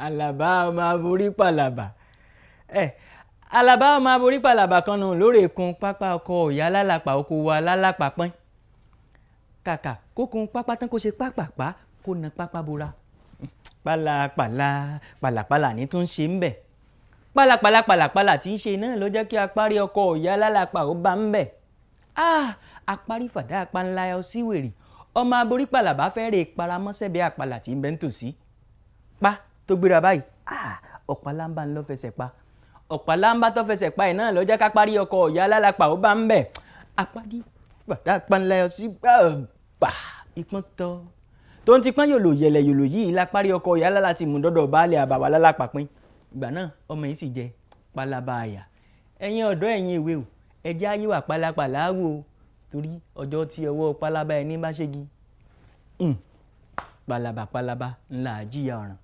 Àlàbá ọmọ aborí pàlàbà. Àlàbá ọmọ aborí pàlàbà kan nù lóòrèkun pápá ọkọ̀ ìyá lálàpà oko wa lálàpà pọ́n. Kàkà kókun pápá tán kó ṣe pápápá kó na pápá bora. Pálapàla pàlàpàlà ní tó ń ṣe ń bẹ̀. Pálapàla pàlàpàlà tí ń ṣe náà ló jẹ́ kí apárí ọkọ̀ ìyá lálàpà ó bá ń bẹ̀. Apárí fàdá apá ńlá ọ sí wèrè. Ọmọ aborí pàlàbà fẹ́ rè paramọ́sẹ̀ bí àpàlà tí ń bẹ ń tòsí. Pa tó gbéra báyìí ọ̀pálámbá ń lọ fẹsẹ̀ pa. Ọ̀pálámbá tó fẹsẹ̀ pa ẹ̀ náà ló jẹ́ ká parí ọkọ̀ ìyá lálàpà ó bá ń bẹ̀. Apárí fàdá apá ńlá ọ sí gbà ìpọ́n tọ́. Tó ń ti pọ́n yòlò yẹlẹ̀ yòlò yìí la parí ọkọ̀ ìyá lálà ti mú dọ́dọ̀ baálé àbàwà lálàpà pín. Ìgbà náà ọmọ yìí sì jẹ pálábá àyà. Ẹ̀yin ọ̀dọ́ ẹ̀yin ìwé o ẹ jẹ́ àyíwá pálápàlà wò ó torí ọjọ́ tí ọwọ́ pálábá ẹni bá ṣégi. Pálábá ńlá àjíyà ọ̀ràn.